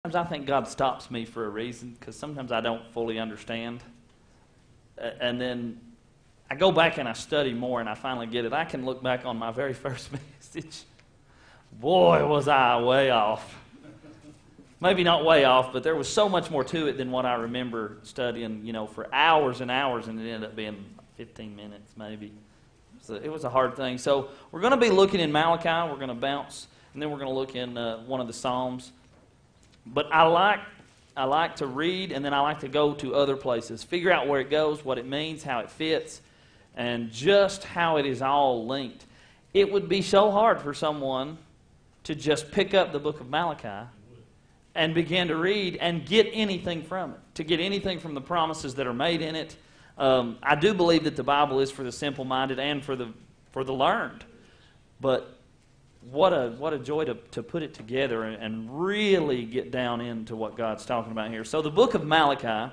Sometimes I think God stops me for a reason, because sometimes I don't fully understand. And then I go back and I study more and I finally get it. I can look back on my very first message. Boy, was I way off. Maybe not way off, but there was so much more to it than what I remember studying, for hours and hours, and it ended up being 15 minutes maybe. So it was a hard thing. So we're going to be looking in Malachi. We're going to bounce, and then we're going to look in one of the Psalms. But I like to read, and then I like to go to other places, figure out where it goes, what it means, how it fits, and just how it is all linked. It would be so hard for someone to just pick up the book of Malachi and begin to read and get anything from it, to get anything from the promises that are made in it. I do believe that the Bible is for the simple-minded and for the learned. But what a joy to put it together and really get down into what God's talking about here. So the book of Malachi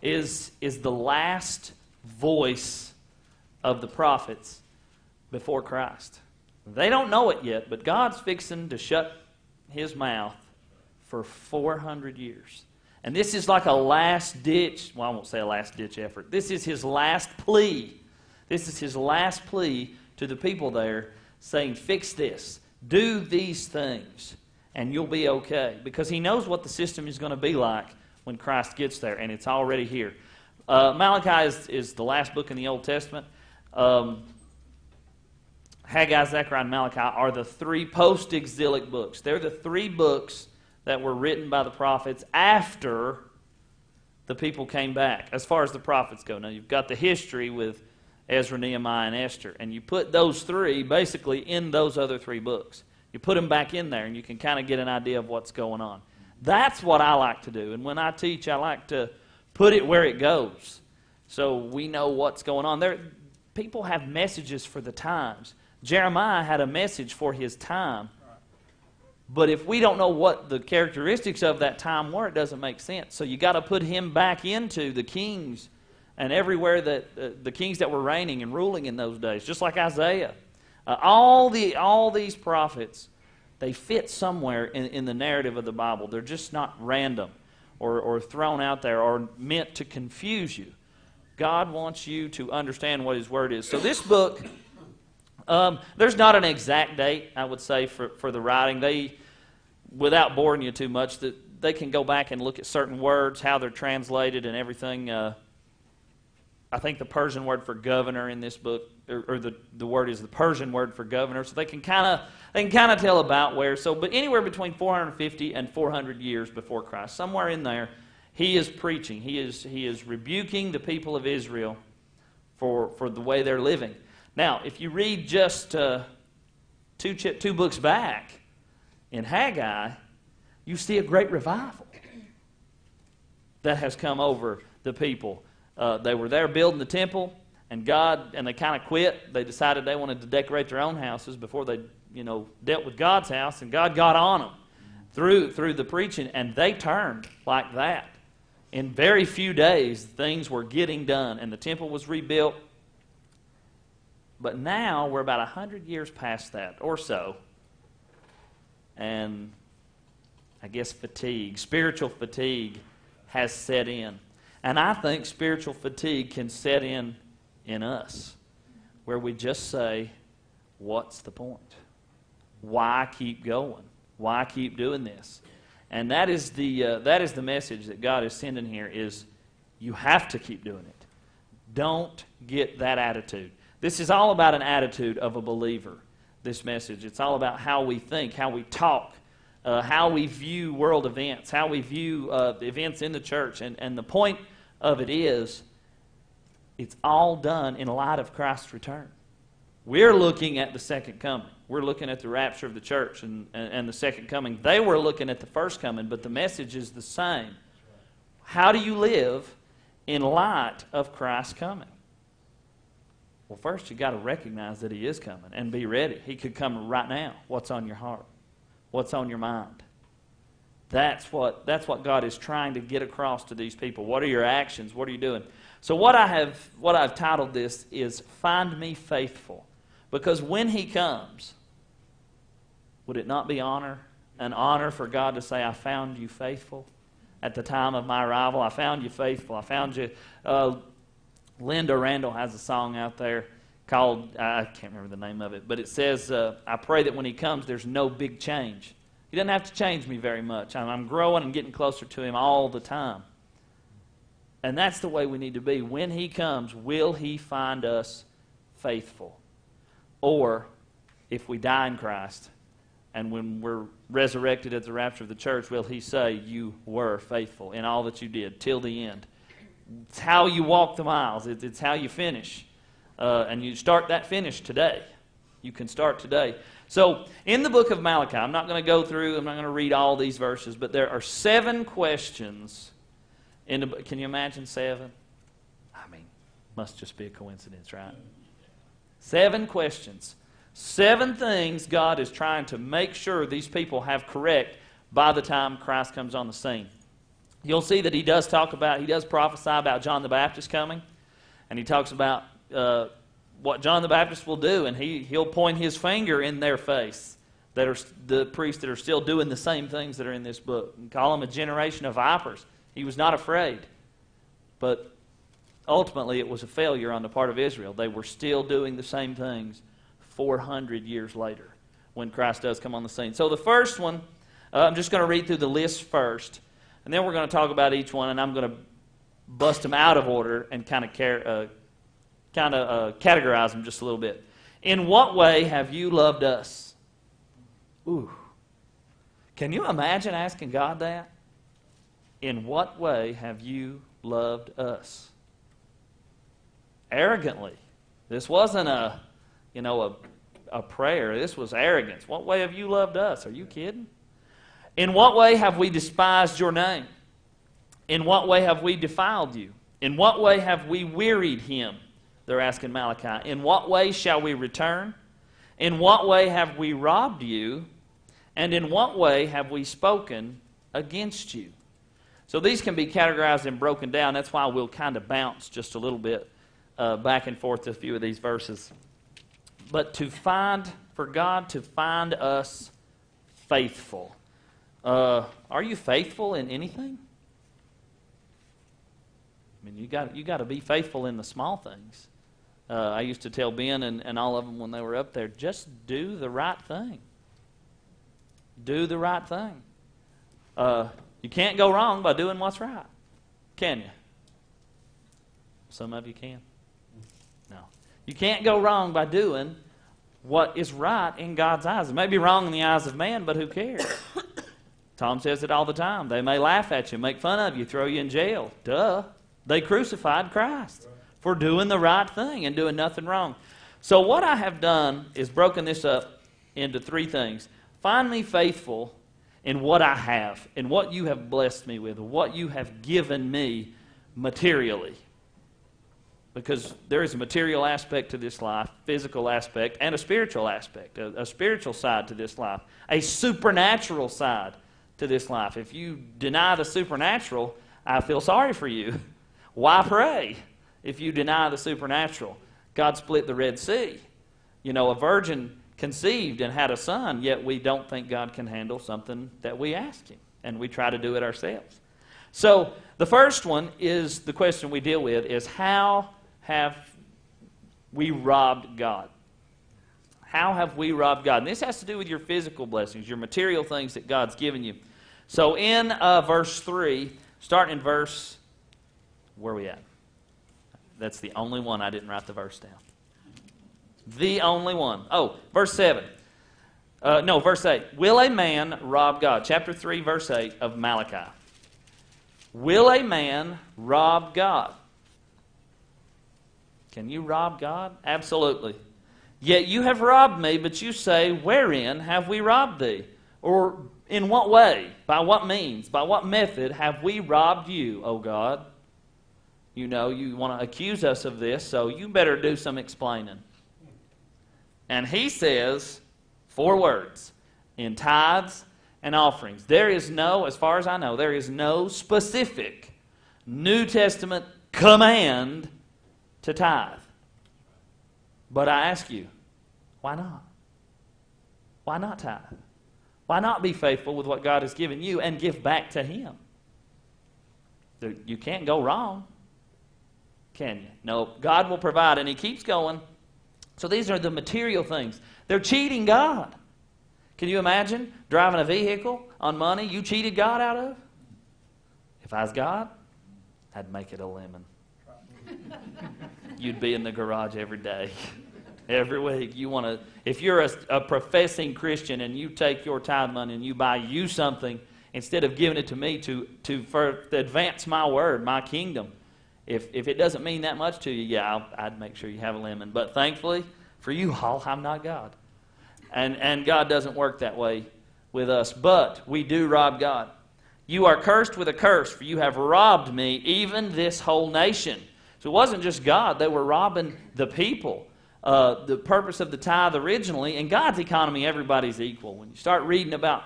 is the last voice of the prophets before Christ. They don't know it yet, but God's fixing to shut His mouth for 400 years. And this is like a last-ditch, well, I won't say a last-ditch effort. This is His last plea. This is His last plea to the people there, saying, fix this, do these things, and you'll be okay. Because He knows what the system is going to be like when Christ gets there, and it's already here. Malachi is the last book in the Old Testament. Haggai, Zechariah, and Malachi are the three post-exilic books. They're the three books that were written by the prophets after the people came back, as far as the prophets go. Now, you've got the history with Ezra, Nehemiah, and Esther, and you put those three basically in those other three books. You put them back in there, and you can kind of get an idea of what's going on. That's what I like to do, and when I teach, I like to put it where it goes, so we know what's going on. People have messages for the times. Jeremiah had a message for his time, but if we don't know what the characteristics of that time were, it doesn't make sense. So you got to put him back into the kings and everywhere that the kings that were reigning and ruling in those days, just like Isaiah. All these prophets, they fit somewhere in the narrative of the Bible. They're just not random or thrown out there or meant to confuse you. God wants you to understand what His Word is. So this book, there's not an exact date, I would say, for the writing. Without boring you too much, they can go back and look at certain words, how they're translated and everything. I think the Persian word for governor in this book, or the word is the Persian word for governor, so they can kind of tell about where. But anywhere between 450 and 400 years before Christ, somewhere in there, He is preaching. He is rebuking the people of Israel for the way they're living. Now, if you read just two books back in Haggai, you see a great revival that has come over the people. They were there building the temple, and they kind of quit. They decided they wanted to decorate their own houses before they, dealt with God's house, and God got on them through the preaching, and they turned like that. In very few days, things were getting done, and the temple was rebuilt. But now we're about 100 years past that or so, and I guess spiritual fatigue has set in. And I think spiritual fatigue can set in us, where we just say, what's the point? Why keep going? Why keep doing this? And that is the message that God is sending here, is you have to keep doing it. Don't get that attitude. This is all about an attitude of a believer, this message. It's all about how we think, how we talk, how we view world events, how we view the events in the church. And the point of it is, it's all done in light of Christ's return. We're looking at the second coming. We're looking at the rapture of the church and the second coming. They were looking at the first coming, but the message is the same. How do you live in light of Christ's coming? Well, first you've got to recognize that He is coming and be ready. He could come right now. What's on your heart? What's on your mind? That's what God is trying to get across to these people. What are your actions? What are you doing? So what I've titled this is Find Me Faithful. Because when He comes, would it not be honor an honor for God to say, I found you faithful at the time of my arrival. I found you faithful. I found you. Linda Randall has a song out there called, I can't remember the name of it, but it says, I pray that when he comes, there's no big change. He doesn't have to change me very much. I'm growing and getting closer to him all the time. And that's the way we need to be. When he comes, will he find us faithful? Or, if we die in Christ, and when we're resurrected at the rapture of the church, will he say, you were faithful in all that you did till the end? It's how you walk the miles. It's how you finish. And you start that finish today. You can start today. So, in the book of Malachi, I'm not going to go through, I'm not going to read all these verses, but there are 7 questions in the book. Can you imagine 7? I mean, must just be a coincidence, right? 7 questions. 7 things God is trying to make sure these people have correct by the time Christ comes on the scene. You'll see that he does prophesy about John the Baptist coming, and he talks about what John the Baptist will do, and he'll point his finger in their face, that are the priests that are still doing the same things that are in this book, and call them a generation of vipers. He was not afraid, but ultimately it was a failure on the part of Israel. They were still doing the same things 400 years later when Christ does come on the scene. So the first one, I'm just going to read through the list first, and then we're going to talk about each one, and I'm going to bust them out of order and kind of categorize them just a little bit. In what way have you loved us? Ooh. Can you imagine asking God that? In what way have you loved us? Arrogantly. This wasn't a prayer. This was arrogance. What way have you loved us? Are you kidding? In what way have we despised your name? In what way have we defiled you? In what way have we wearied him? They're asking Malachi. In what way shall we return? In what way have we robbed you? And in what way have we spoken against you? So these can be categorized and broken down. That's why we'll kind of bounce just a little bit back and forth to a few of these verses. But for God to find us faithful. Are you faithful in anything? I mean, you got to be faithful in the small things. I used to tell Ben and all of them when they were up there, just do the right thing. Do the right thing. You can't go wrong by doing what's right, can you? Some of you can. No. You can't go wrong by doing what is right in God's eyes. It may be wrong in the eyes of man, but who cares? Tom says it all the time. They may laugh at you, make fun of you, throw you in jail. Duh. They crucified Christ for doing the right thing and doing nothing wrong. So what I have done is broken this up into 3 things. Find me faithful in what I have, in what you have blessed me with, what you have given me materially. Because there is a material aspect to this life, physical aspect, and a spiritual aspect, a spiritual side to this life, a supernatural side to this life. If you deny the supernatural, I feel sorry for you. Why pray if you deny the supernatural? God split the Red Sea. You know, a virgin conceived and had a son, yet we don't think God can handle something that we ask him, and we try to do it ourselves. So the first one is the question we deal with is, how have we robbed God? How have we robbed God? And this has to do with your physical blessings, your material things that God's given you. So in verse 3, starting in verse, where are we at? That's the only one I didn't write the verse down. The only one. Oh, verse 7. Verse 8. Will a man rob God? Chapter 3, verse 8 of Malachi. Will a man rob God? Can you rob God? Absolutely. Yet you have robbed me, but you say, wherein have we robbed thee? Or in what way? By what means? By what method have we robbed you, O God? You know, you want to accuse us of this, so you better do some explaining. And he says 4 words, in tithes and offerings. There is no, as far as I know, there is no specific New Testament command to tithe. But I ask you, why not? Why not tithe? Why not be faithful with what God has given you and give back to Him? You can't go wrong, can you? No, God will provide, and He keeps going. So these are the material things. They're cheating God. Can you imagine driving a vehicle on money you cheated God out of? If I was God, I'd make it a lemon. You'd be in the garage every day, every week. If you're a professing Christian and you take your tithe money and you buy you something instead of giving it to me to advance my word, my kingdom, if it doesn't mean that much to you, yeah, I'd make sure you have a lemon. But thankfully for you all, I'm not God. And God doesn't work that way with us. But we do rob God. You are cursed with a curse, for you have robbed me, even this whole nation. So it wasn't just God. They were robbing the people. The purpose of the tithe originally, in God's economy, everybody's equal. When you start reading about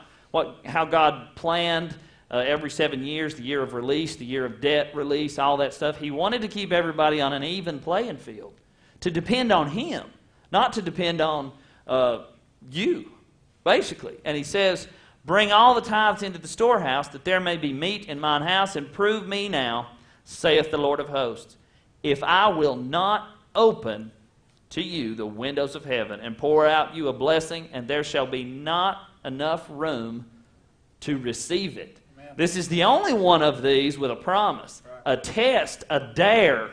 how God planned every 7 years, the year of release, the year of debt release, all that stuff, He wanted to keep everybody on an even playing field, to depend on Him, not to depend on you, basically. And He says, bring all the tithes into the storehouse, that there may be meat in mine house, and prove me now, saith the Lord of hosts, if I will not open to you the windows of heaven, and pour out you a blessing, and there shall be not enough room to receive it. Amen. This is the only one of these with a promise, right. A test, a dare.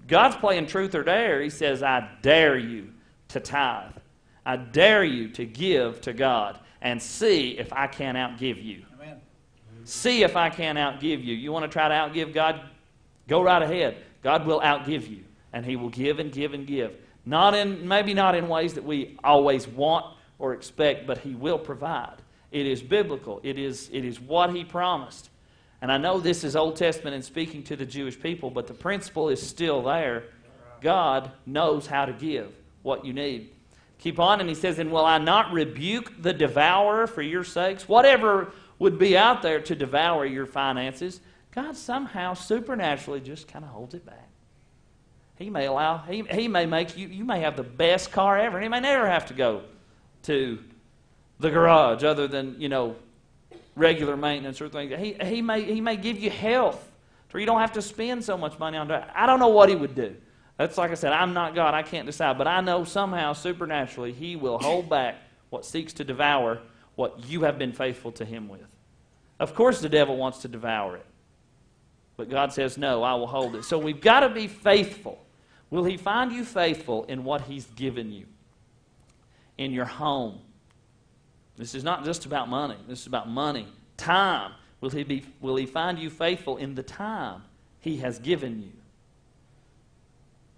God's playing truth or dare. He says, I dare you to tithe. I dare you to give to God and see if I can outgive you. Amen. See if I can outgive you. You want to try to outgive God? Go right ahead. God will outgive you, and He will give and give and give. Maybe not in ways that we always want or expect, but He will provide. It is biblical. It is what He promised. And I know this is Old Testament and speaking to the Jewish people, but the principle is still there. God knows how to give what you need. Keep on, and He says, and will I not rebuke the devourer for your sakes? Whatever would be out there to devour your finances, God somehow supernaturally just kind of holds it back. He may allow, He may make you may have the best car ever, and He may never have to go to the garage other than, regular maintenance or things. He may give you health where you don't have to spend so much money on that. I don't know what He would do. That's like I said, I'm not God. I can't decide. But I know somehow, supernaturally, He will hold back what seeks to devour what you have been faithful to Him with. Of course the devil wants to devour it. But God says, no, I will hold it. So we've got to be faithful. Will He find you faithful in what He's given you? In your home. This is not just about money. This is about money. Time. Will He find you faithful in the time He has given you?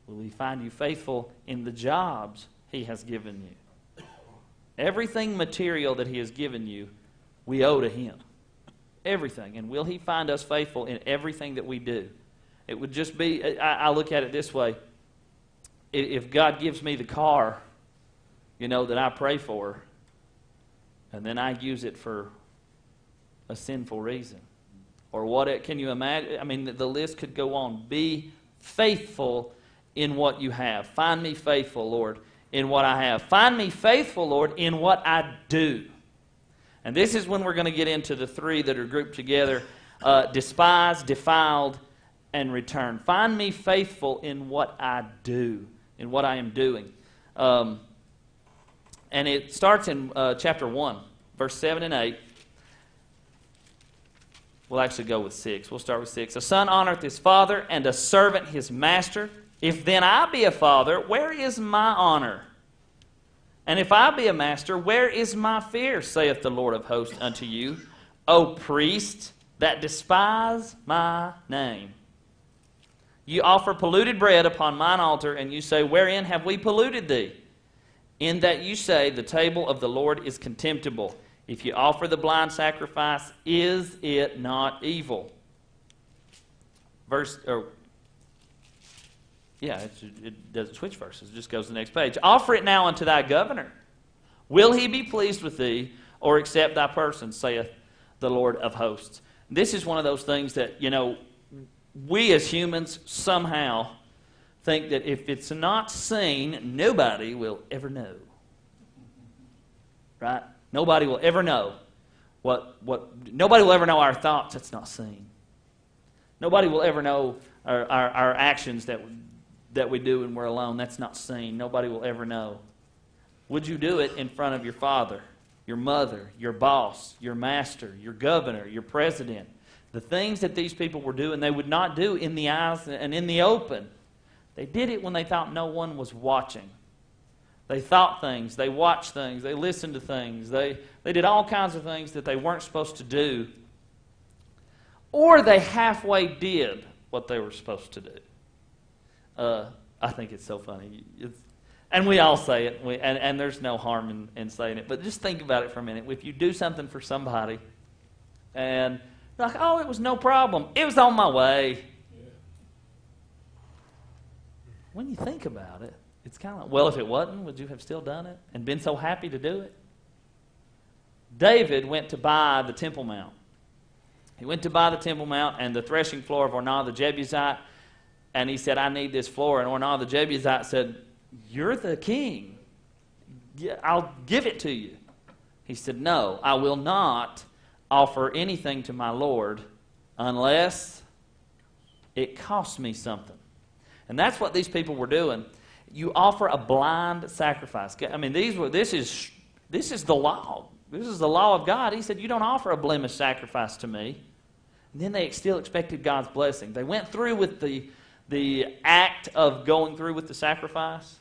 Will He find you faithful in the jobs He has given you? Everything material that He has given you, we owe to Him. Everything. And will He find us faithful in everything that we do? It would just be, I look at it this way. If God gives me the car, that I pray for, and then I use it for a sinful reason, or what? Can you imagine? I mean, the list could go on. Be faithful in what you have. Find me faithful, Lord, in what I have. Find me faithful, Lord, in what I do. And this is when we're going to get into the three that are grouped together. Despise, defiled, and return. Find me faithful in what I do, in what I am doing. And it starts in chapter 1, verse 7 and 8. We'll actually go with 6. We'll start with 6. A son honoreth his father, and a servant his master. If then I be a father, where is my honor? And if I be a master, where is my fear, saith the Lord of hosts unto you, O priests that despise my name? You offer polluted bread upon mine altar, and you say, wherein have we polluted thee? In that you say, the table of the Lord is contemptible. If you offer the blind sacrifice, is it not evil? It doesn't switch verses. It just goes to the next page. Offer it now unto thy governor. Will he be pleased with thee, or accept thy person, saith the Lord of hosts? This is one of those things that, we as humans somehow think that if it's not seen, nobody will ever know. Right? Nobody will ever know nobody will ever know our thoughts that's not seen. Nobody will ever know our actions that we do when we're alone. That's not seen. Nobody will ever know. Would you do it in front of your father, your mother, your boss, your master, your governor, your president? The things that these people were doing, they would not do in the eyes and in the open. They did it when they thought no one was watching. They thought things, they watched things, they listened to things, they did all kinds of things that they weren't supposed to do. Or they halfway did what they were supposed to do. I think it's so funny. And we all say it, and there's no harm in saying it, but just think about it for a minute. If you do something for somebody, and like, oh, it was no problem. It was on my way. Yeah. When you think about it, it's kind of like, well, if it wasn't, would you have still done it and been so happy to do it? David went to buy the Temple Mount. He went to buy the Temple Mount and the threshing floor of Ornah the Jebusite, and he said, I need this floor. And Ornah the Jebusite said, you're the king. I'll give it to you. He said, no, I will not offer anything to my Lord unless it costs me something. And that's what these people were doing. You offer a blind sacrifice. I mean, this is the law. This is the law of God. He said, you don't offer a blemished sacrifice to me. And then they still expected God's blessing. They went through with the act of going through with the sacrifice,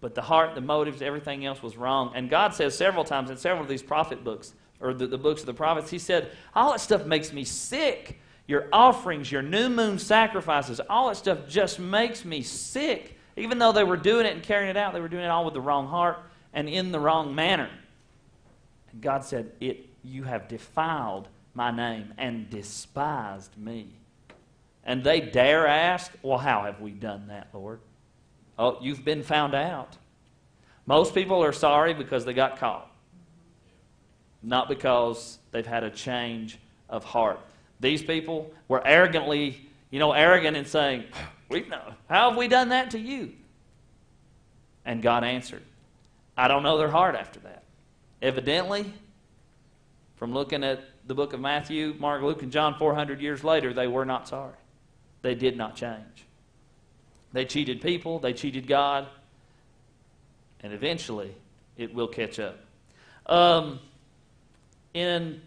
but the heart, the motives, everything else was wrong. And God says several times in several of these prophet books, or the books of the prophets, He said, all that stuff makes me sick. Your offerings, your new moon sacrifices, all that stuff just makes me sick. Even though they were doing it and carrying it out, they were doing it all with the wrong heart and in the wrong manner. And God said, you have defiled my name and despised me. And they dare ask, well, how have we done that, Lord? Oh, you've been found out. Most people are sorry because they got caught, not because they've had a change of heart. These people were arrogant in saying, how have we done that to you? And God answered. I don't know their heart after that. Evidently, from looking at the book of Matthew, Mark, Luke, and John 400 years later, they were not sorry. They did not change. They cheated people, they cheated God, and eventually it will catch up. In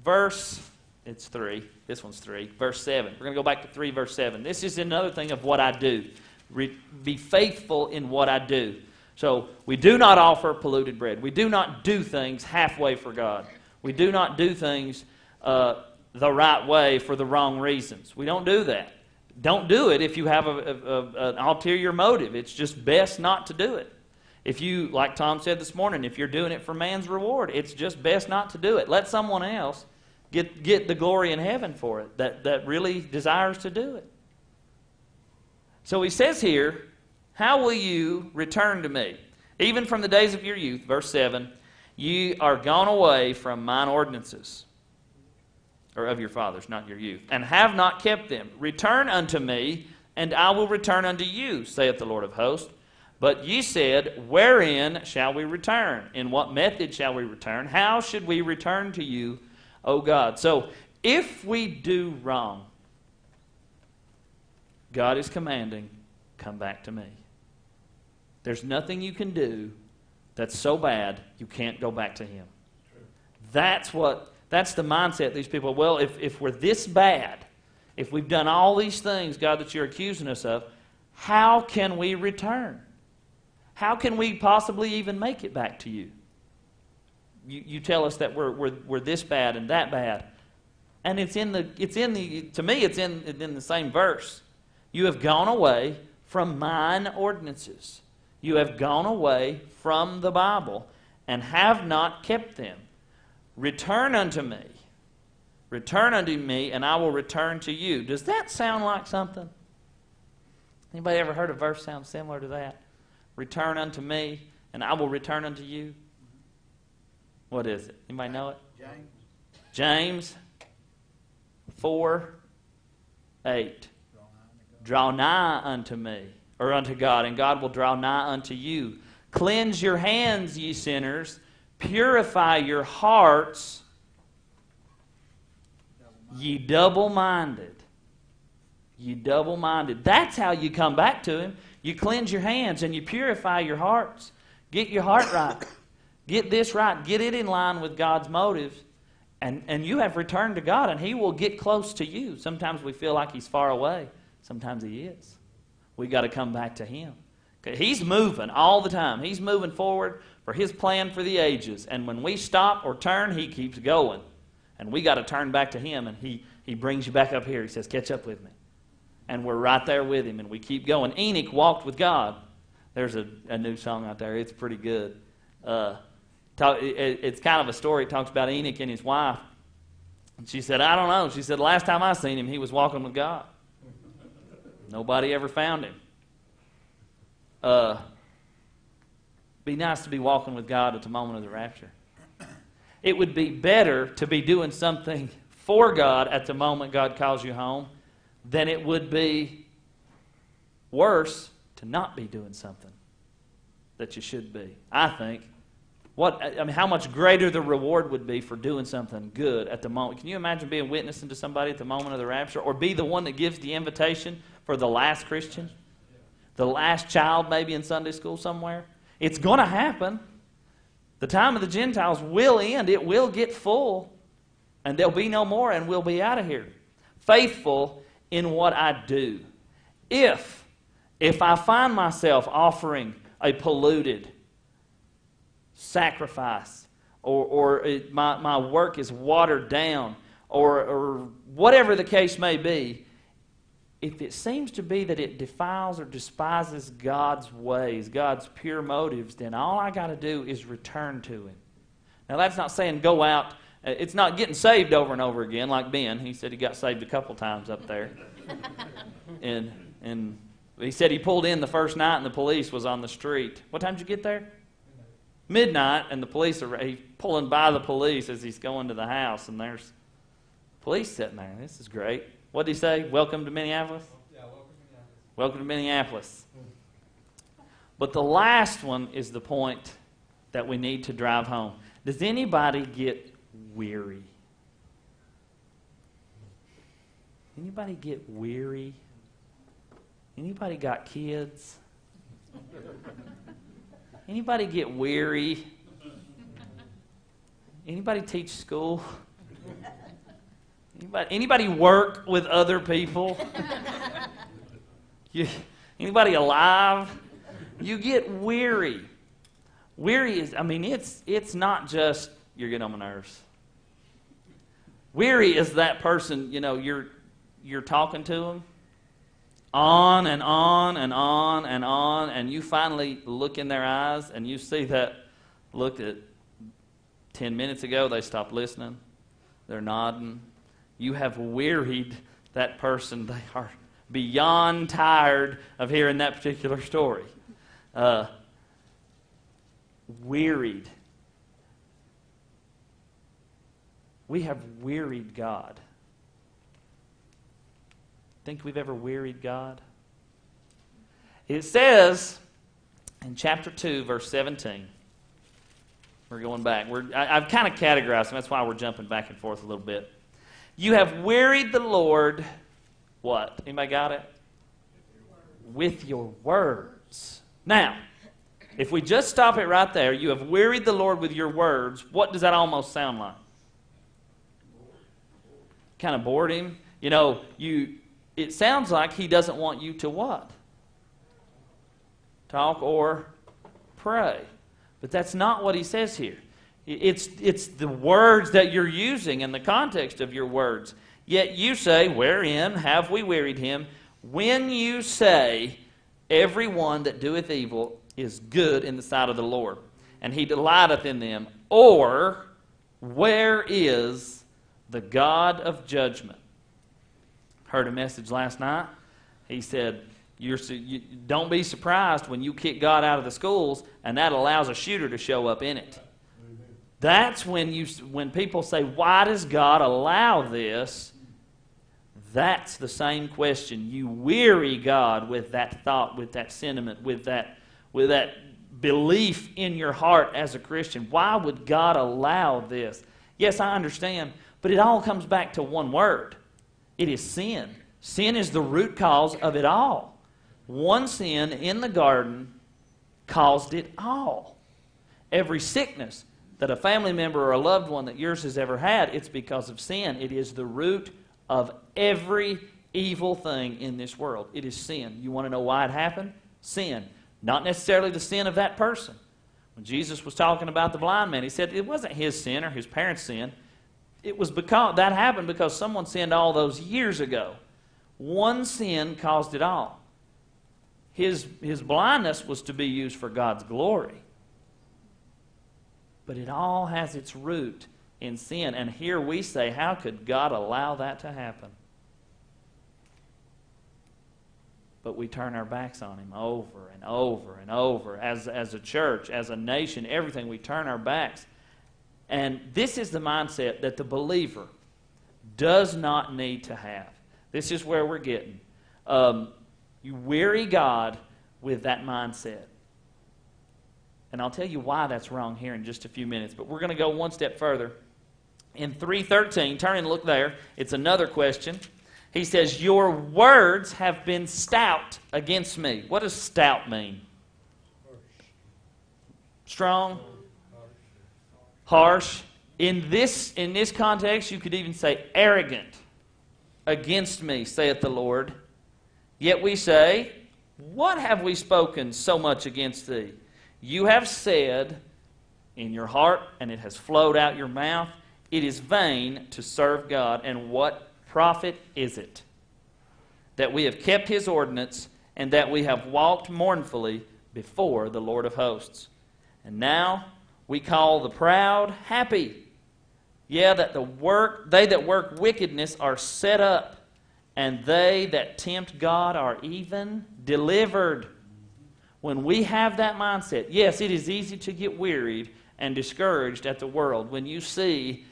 verse... It's 3. This one's 3. Verse 7. We're going to go back to 3, verse 7. This is another thing of what I do. Be faithful in what I do. So we do not offer polluted bread. We do not do things halfway for God. We do not do things the right way for the wrong reasons. We don't do that. Don't do it if you have an ulterior motive. It's just best not to do it. If you, like Tom said this morning, if you're doing it for man's reward, it's just best not to do it. Let someone else get the glory in heaven for it, that really desires to do it. So he says here, how will you return to me? Even from the days of your youth, verse 7, ye are gone away from mine ordinances, or of your fathers, not your youth, and have not kept them. Return unto me, and I will return unto you, saith the Lord of hosts. But ye said, wherein shall we return? In what method shall we return? How should we return to you, O God? So, if we do wrong, God is commanding, come back to me. There's nothing you can do that's so bad you can't go back to Him. That's the mindset these people, well, if we're this bad, if we've done all these things, God, that you're accusing us of, how can we return? How can we possibly even make it back to you? You tell us that we're this bad and that bad, and to me it's in the same verse. You have gone away from mine ordinances. You have gone away from the Bible and have not kept them. Return unto me. Return unto me, and I will return to you. Does that sound like something? Anybody ever heard a verse sound similar to that? Return unto me, and I will return unto you. What is it? Anybody know it? James 4:8. Draw nigh unto me, or unto God, and God will draw nigh unto you. Cleanse your hands, ye sinners. purify your hearts, ye double-minded. Ye double-minded. That's how you come back to Him. You cleanse your hands and you purify your hearts. Get your heart right. Get this right. Get it in line with God's motives. And you have returned to God, and He will get close to you. Sometimes we feel like He's far away. Sometimes He is. We've got to come back to Him. Okay, He's moving all the time. He's moving forward for His plan for the ages. And when we stop or turn, He keeps going. And we got to turn back to Him, and He brings you back up here. He says, catch up with me. And we're right there with Him, and we keep going. Enoch walked with God. There's a new song out there. It's pretty good. It's kind of a story. It talks about Enoch and his wife. And she said, I don't know. She said, last time I seen him, he was walking with God. Nobody ever found him. Be nice to be walking with God at the moment of the rapture. It would be better to be doing something for God at the moment God calls you home than it would be worse to not be doing something that you should be. I think. How much greater the reward would be for doing something good at the moment. Can you imagine being witnessing to somebody at the moment of the rapture? Or be the one that gives the invitation for the last Christian? The last child maybe in Sunday school somewhere? It's going to happen. The time of the Gentiles will end. It will get full. And there'll be no more, and we'll be out of here. Faithful in what I do. If I find myself offering a polluted sacrifice, or my work is watered down, or whatever the case may be, if it seems to be that it defiles or despises God's ways, God's pure motives, then all I got to do is return to Him. Now that's not saying go out. It's not getting saved over and over again like Ben. He said he got saved a couple times up there. and he said he pulled in the first night and the police was on the street. What time did you get there? Midnight, and the police are he's pulling by the police as he's going to the house, and there's police sitting there. This is great. What did he say? Welcome to Minneapolis? Yeah, welcome to Minneapolis. Welcome to Minneapolis. But the last one is the point that we need to drive home. Does anybody get weary? Anybody get weary? Anybody got kids? Anybody get weary? Anybody teach school? Anybody work with other people? Anybody alive? You get weary. Weary is, it's not just you're getting on my nerves. Weary is that person, you're talking to them on and on and on and on, and you finally look in their eyes and you see that look at 10 minutes ago they stopped listening. They're nodding. You have wearied that person. They are beyond tired of hearing that particular story. Wearied. We have wearied God. Think we've ever wearied God? It says in chapter 2, verse 17. We're going back. I've kind of categorized them. That's why we're jumping back and forth a little bit. You have wearied the Lord, what? Anybody got it? With your words. Now, if we just stop it right there, you have wearied the Lord with your words, what does that almost sound like? Kind of bored Him. It sounds like He doesn't want you to what? Talk or pray. But that's not what He says here. It's the words that you're using in the context of your words. Yet you say, wherein have we wearied Him? When you say, every one that doeth evil is good in the sight of the Lord, and He delighteth in them. Or, where is the God of judgment? Heard a message last night. He said, don't be surprised when you kick God out of the schools and that allows a shooter to show up in it. That's when people say, why does God allow this? That's the same question. You weary God with that thought, with that sentiment, with that belief in your heart as a Christian. Why would God allow this? Yes, I understand, but it all comes back to one word. It is sin. Sin is the root cause of it all. One sin in the garden caused it all. Every sickness that a family member or a loved one that yours has ever had, it's because of sin. It is the root of every evil thing in this world. It is sin. You want to know why it happened? Sin. Not necessarily the sin of that person. When Jesus was talking about the blind man, he said it wasn't his sin or his parents' sin. It was because that happened because someone sinned all those years ago. One sin caused it all. His blindness was to be used for God's glory. But it all has its root in sin. And here we say, how could God allow that to happen? But we turn our backs on Him over and over and over. As a church, as a nation, everything, we turn our backs. And this is the mindset that the believer does not need to have. This is where we're getting. You weary God with that mindset. And I'll tell you why that's wrong here in just a few minutes. But we're going to go one step further. In 3:13, turn and look there. It's another question. He says, your words have been stout against me. What does stout mean? Strong? Harsh. In this context, you could even say arrogant. Against me, saith the Lord. Yet we say, what have we spoken so much against thee? You have said in your heart, and it has flowed out your mouth, it is vain to serve God, and what profit is it? That we have kept His ordinance, and that we have walked mournfully before the Lord of hosts. And now we call the proud happy. Yeah, that they that work wickedness are set up, and they that tempt God are even delivered. When we have that mindset, yes, it is easy to get wearied and discouraged at the world when you see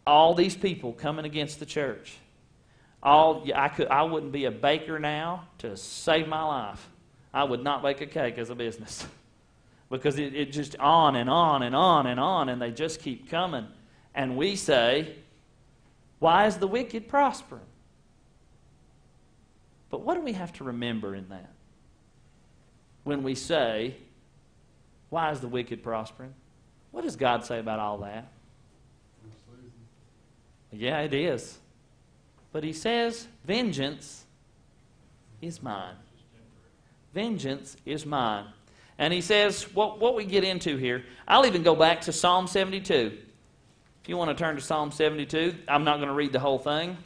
all these people coming against the church. I wouldn't be a baker now to save my life. I would not bake a cake as a business because it just on and on and on and on, and they just keep coming. And we say, why is the wicked prospering? But what do we have to remember in that? When we say, why is the wicked prospering? What does God say about all that? Yeah, it is. But He says, vengeance is mine. Vengeance is mine. And He says, what we get into here, I'll even go back to Psalm 72. If you want to turn to Psalm 72, I'm not going to read the whole thing.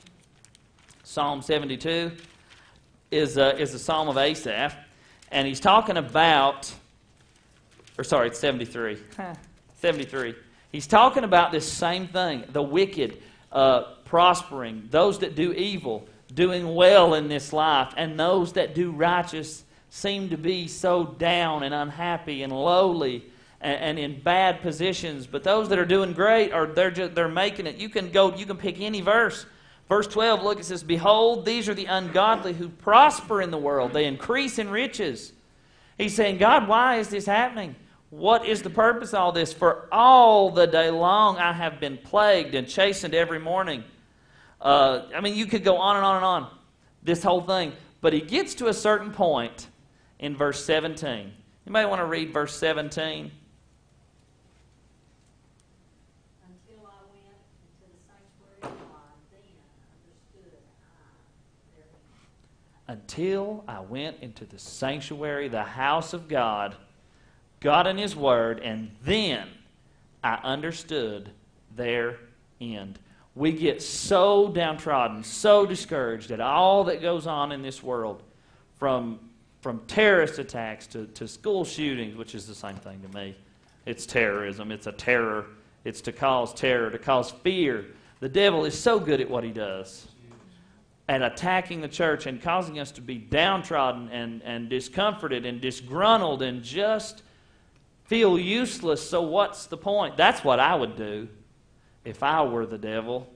Psalm 72 is a psalm of Asaph. And he's talking about, it's 73. 73. He's talking about this same thing, the wicked prospering, those that do evil doing well in this life, and those that do righteous seem to be so down and unhappy and lowly and in bad positions. But those that are doing great, they're making it. You can pick any verse. Verse 12, look, it says, behold, these are the ungodly who prosper in the world. They increase in riches. He's saying, God, why is this happening? What is the purpose of all this? For all the day long I have been plagued and chastened every morning. You could go on and on and on, this whole thing. But he gets to a certain point in verse 17. You may want to read verse 17. Until I went into the sanctuary, the house of God, God and His Word, and then I understood their end. We get so downtrodden, so discouraged at all that goes on in this world, from terrorist attacks to school shootings, which is the same thing to me. It's terrorism. It's a terror. It's to cause terror, to cause fear. The devil is so good at what he does, at attacking the church and causing us to be downtrodden and discomforted and disgruntled and just feel useless. So what's the point? That's what I would do if I were the devil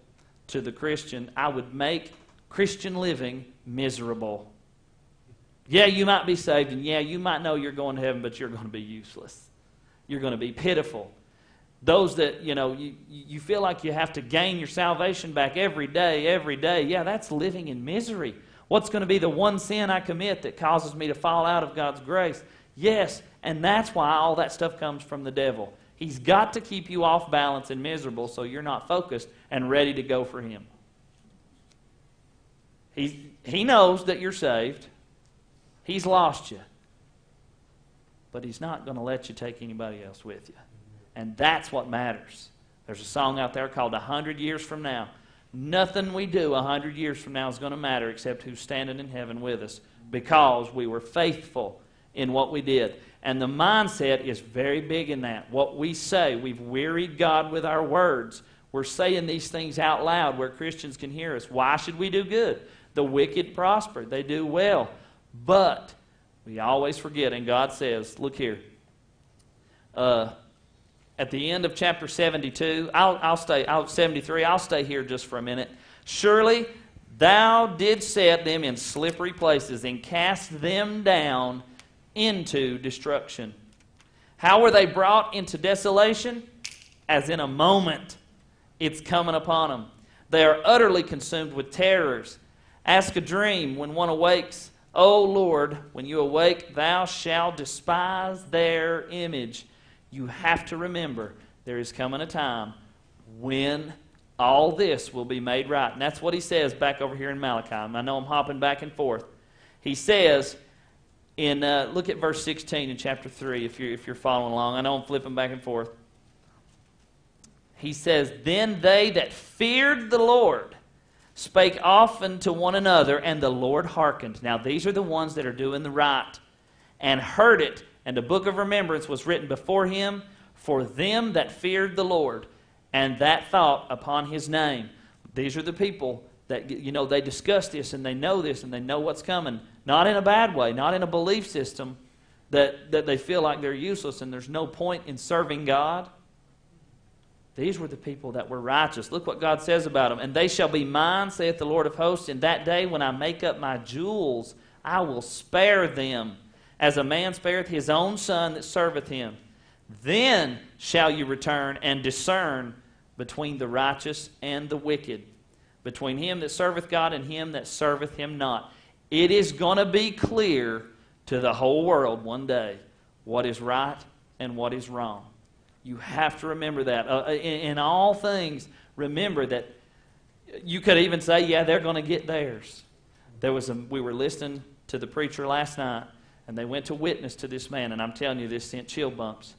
to the Christian. I would make Christian living miserable. Yeah, you might be saved, and yeah, you might know you're going to heaven, but you're going to be useless. You're going to be pitiful. Those that, you feel like you have to gain your salvation back every day, yeah, that's living in misery. What's going to be the one sin I commit that causes me to fall out of God's grace? Yes, and that's why all that stuff comes from the devil. He's got to keep you off balance and miserable so you're not focused and ready to go for Him. He knows that you're saved. He's lost you. But He's not going to let you take anybody else with you. And that's what matters. There's a song out there called 100 Years From Now. Nothing we do 100 years from now is going to matter except who's standing in heaven with us, because we were faithful in what we did. And the mindset is very big in that. What we say, we've wearied God with our words. We're saying these things out loud where Christians can hear us. Why should we do good? The wicked prosper. They do well. But we always forget, and God says, look here, at the end of chapter 72, I'll stay here just for a minute. Surely thou didst set them in slippery places and cast them down into destruction. How were they brought into desolation? As in a moment it's coming upon them. They are utterly consumed with terrors. Ask a dream when one awakes. O Lord, when you awake, thou shalt despise their image. You have to remember there is coming a time when all this will be made right. And that's what he says back over here in Malachi. I know I'm hopping back and forth. He says, look at verse 16 in chapter 3 if you're following along. I know I'm flipping back and forth. He says, Then they that feared the Lord spake often to one another, and the Lord hearkened. Now these are the ones that are doing the right, and heard it. And a book of remembrance was written before Him for them that feared the Lord, and that thought upon His name. These are the people that, they discuss this, and they know this, and they know what's coming. Not in a bad way, not in a belief system that they feel like they're useless and there's no point in serving God. These were the people that were righteous. Look what God says about them. And they shall be mine, saith the Lord of hosts, in that day when I make up my jewels, I will spare them, as a man spareth his own son that serveth him. Then shall you return and discern between the righteous and the wicked, between him that serveth God and him that serveth Him not. It is going to be clear to the whole world one day what is right and what is wrong. You have to remember that. In all things, remember that you could even say, yeah, they're going to get theirs. We were listening to the preacher last night, and they went to witness to this man, and I'm telling you, this sent chill bumps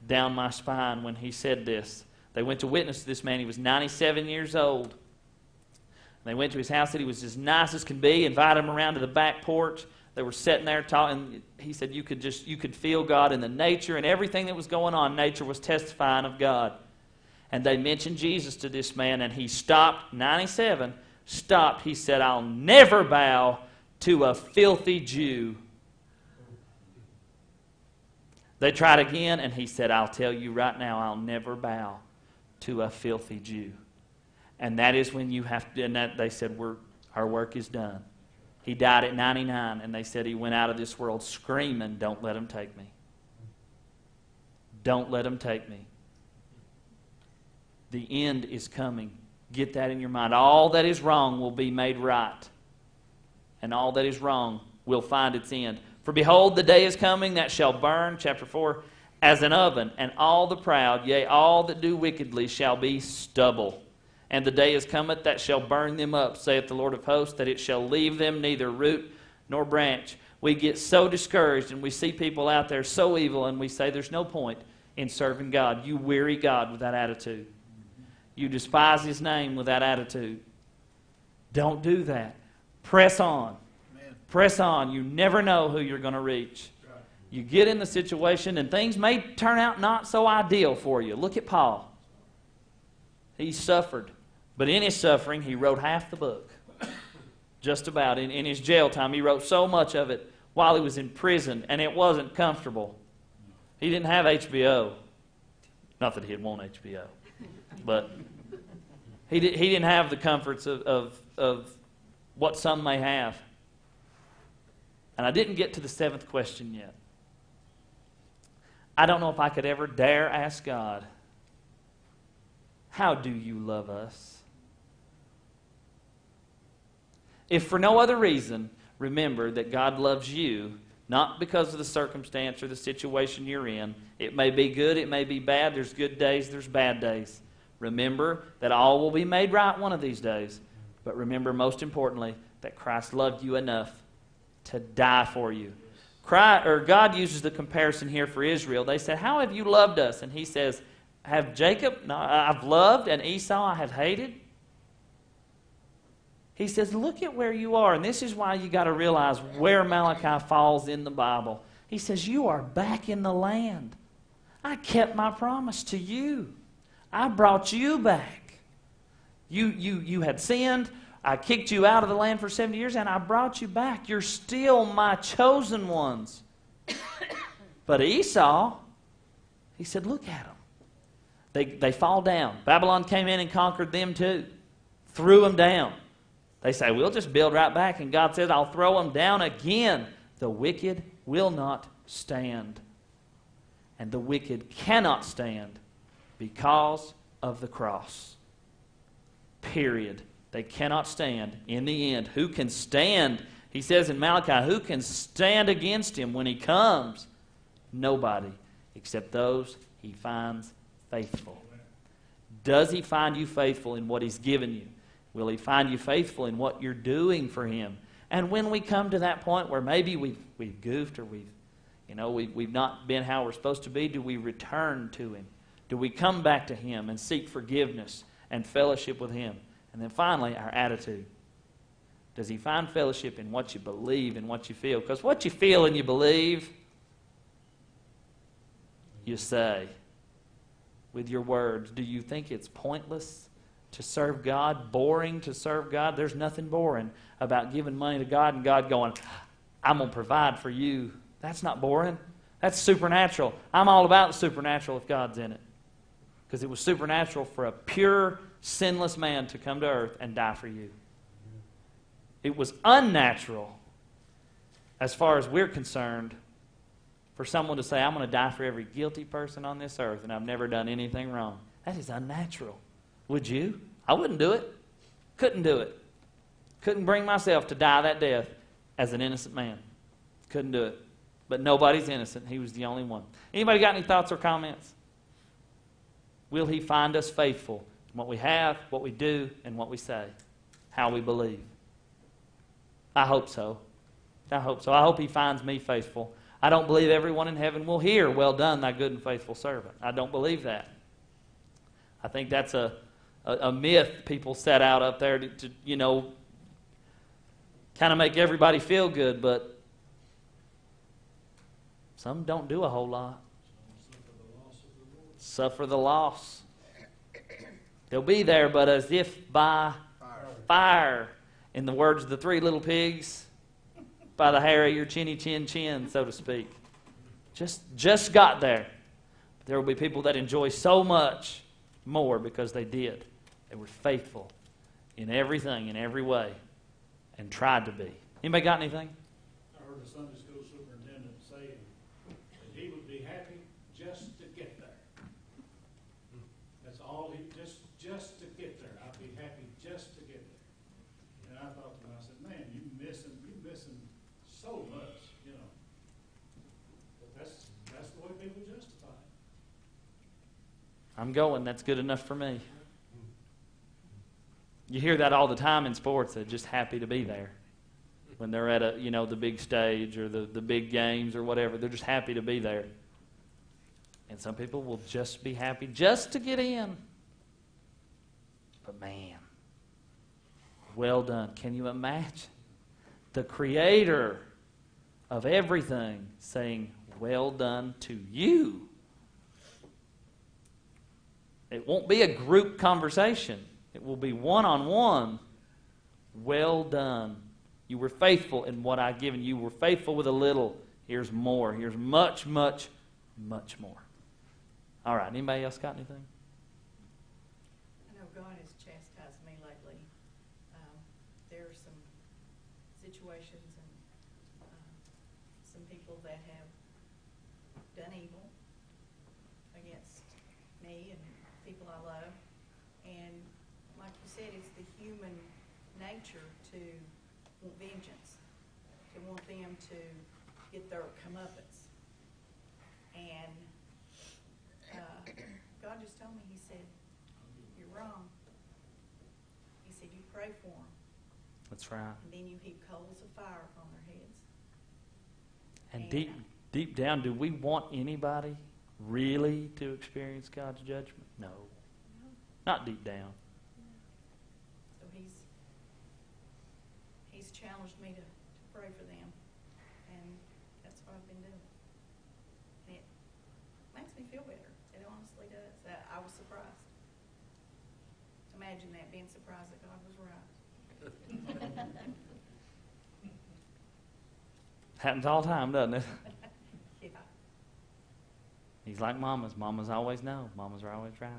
down my spine when he said this. They went to witness to this man. He was 97 years old. And they went to his house, said he was as nice as can be, invited him around to the back porch. They were sitting there talking. He said you could feel God in the nature, and everything that was going on, nature was testifying of God. And they mentioned Jesus to this man, and he stopped, 97, stopped. He said, I'll never bow to a filthy Jew. They tried again, and he said, I'll tell you right now, I'll never bow to a filthy Jew. And that is when you have to, and that they said, our work is done. He died at 99, and they said he went out of this world screaming, don't let him take me. Don't let him take me. The end is coming. Get that in your mind. All that is wrong will be made right. And all that is wrong will find its end. For behold, the day is coming that shall burn, chapter 4, as an oven, and all the proud, yea, all that do wickedly shall be stubble. And the day is cometh that shall burn them up, saith the Lord of hosts, that it shall leave them neither root nor branch. We get so discouraged, and we see people out there so evil, and we say there's no point in serving God. You weary God with that attitude. You despise His name with that attitude. Don't do that. Press on. Press on. You never know who you're going to reach. You get in the situation, and things may turn out not so ideal for you. Look at Paul. He suffered. But in his suffering, he wrote half the book. Just about. In his jail time, he wrote so much of it while he was in prison, and it wasn't comfortable. He didn't have HBO. Not that he'd want HBO. But he didn't have the comforts of what some may have. And I didn't get to the 7th question yet. I don't know if I could ever dare ask God, how do you love us? If for no other reason, remember that God loves you, not because of the circumstance or the situation you're in. It may be good, it may be bad. There's good days, there's bad days. Remember that all will be made right one of these days. But remember, most importantly, that Christ loved you enough to die for you. God uses the comparison here for Israel. They said, how have you loved us? And he says, have Jacob I've loved, and Esau I have hated? He says, look at where you are. And this is why you got to realize where Malachi falls in the Bible. He says, you are back in the land. I kept my promise to you. I brought you back. You had sinned. I kicked you out of the land for 70 years, and I brought you back. You're still my chosen ones. But Esau, he said, look at them. They fall down. Babylon came in and conquered them too. Threw them down. They say, we'll just build right back. And God says, I'll throw them down again. The wicked will not stand. And the wicked cannot stand because of the cross. Period. They cannot stand in the end. Who can stand? He says in Malachi, who can stand against him when he comes? Nobody, except those he finds faithful. Does he find you faithful in what he's given you? Will he find you faithful in what you're doing for him? And when we come to that point where maybe we've goofed or we've not been how we're supposed to be, do we return to him? Do we come back to him and seek forgiveness and fellowship with him? And then finally, our attitude. Does he find fellowship in what you believe and what you feel? Because what you feel and you believe, you say with your words. Do you think it's pointless to serve God, boring to serve God? There's nothing boring about giving money to God and God going, I'm going to provide for you. That's not boring. That's supernatural. I'm all about the supernatural if God's in it. Because it was supernatural for a pure, sinless man to come to earth and die for you. It was unnatural, as far as we're concerned, for someone to say, I'm going to die for every guilty person on this earth and I've never done anything wrong. That is unnatural. Would you? I wouldn't do it. Couldn't do it. Couldn't bring myself to die that death as an innocent man. Couldn't do it. But nobody's innocent. He was the only one. Anybody got any thoughts or comments? Will he find us faithful in what we have, what we do, and what we say? How we believe? I hope so. I hope so. I hope he finds me faithful. I don't believe everyone in heaven will hear, well done, thy good and faithful servant. I don't believe that. I think that's a myth people set out up there to kind of make everybody feel good, but some don't do a whole lot. Suffer the loss. They'll be there, but as if by fire. In the words of the 3 little pigs, by the hair of your chinny chin chin, so to speak. Just got there. There will be people that enjoy so much more because they did. They were faithful in everything, in every way, and tried to be. Anybody got anything? I heard a Sunday school superintendent say that he would be happy just to get there. That's all just to get there. I'd be happy just to get there. And I thought to myself, man, you're missing so much, But that's the way people justify it. I'm going. That's good enough for me. You hear that all the time in sports. They're just happy to be there. When they're at the big stage or the big games or whatever, they're just happy to be there. And some people will just be happy just to get in. But man, well done. Can you imagine the Creator of everything saying, well done to you? It won't be a group conversation. It will be one-on-one. Well done. You were faithful in what I've given you. You were faithful with a little. Here's more. Here's much, much, much more. All right. Anybody else got anything? I know God has chastised me lately. There are some situations and some people that have done evil against me and people I love. And like you said, it's the human nature to want vengeance, to want them to get their comeuppance. And God just told me, He said, you're wrong. He said, you pray for them. That's right. And then you heap coals of fire upon their heads. And deep down, do we want anybody really to experience God's judgment? No. Not deep down. So He's challenged me to pray for them. And that's what I've been doing. And it makes me feel better. It honestly does. I was surprised. Imagine that, being surprised that God was right. Happens all the time, doesn't it? Yeah. He's like mamas. Mamas always know. Mamas are always right.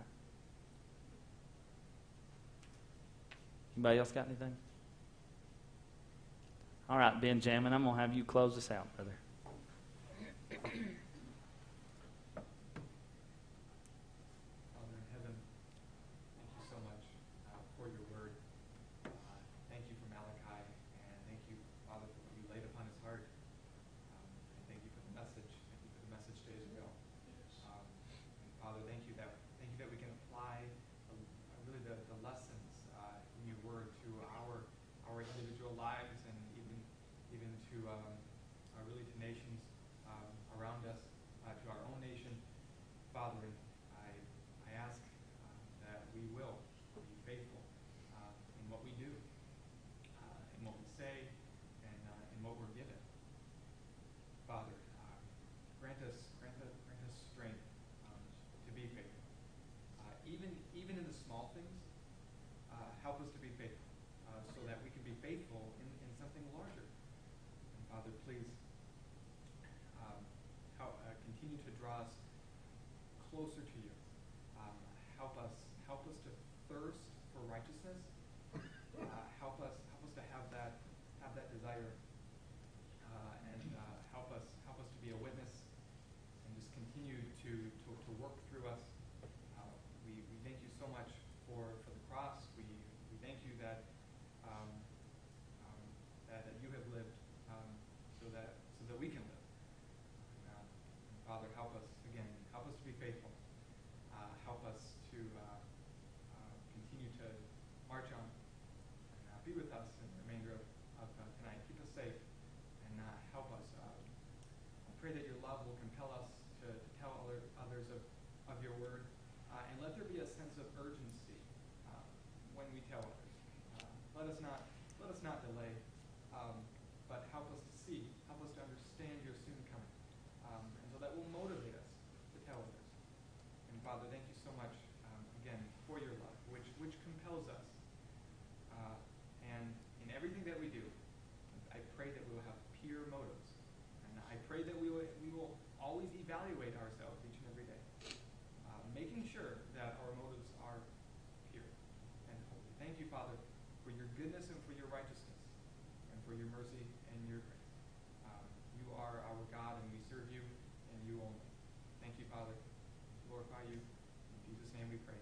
Anybody else got anything? All right, Benjamin, I'm going to have you close us out, brother. Father in heaven, thank you so much for your word. Thank you for Malachi, and thank you, Father, for what you laid upon his heart. And thank you for the message. Thank you for the message days ago. And Father, thank you that we can apply really the lessons in your word to our individual lives, and even to really to nations around us, to our own nation. Father, I ask that we will be faithful in what we do, in what we say, and in what we're given. Father, grant us strength to be faithful, even in the small things. Help us to be faithful, so that we can be faithful in something larger. And Father, please continue to draw us closer to you. Help us to thirst for righteousness. Help us to have that desire, and help us to be a witness, and just continue to work through us. We thank you so much for the cross. We thank you that that you have lived, so that we can live. And Father, help us to be faithful. Help us to continue to march on, and be with us in the remainder of tonight. Keep us safe, and help us. I pray that your love will compel us to tell others of your word, and let there be a sense of urgency when we tell others. Let us not delay, but help us to see, help us to understand your soon coming, and so that will motivate us to tell others. And Father, thank you so much again for your love, which compels us. And in everything that we do, I pray that we will have pure motives, and I pray that we will always evaluate ourselves each and every day, making sure that our motives are pure and holy. Thank you, Father, for your goodness and for your righteousness, and for your mercy and your grace. You are our God, and we serve you, and you only. Thank you, Father. Glorify you. In Jesus' name we pray.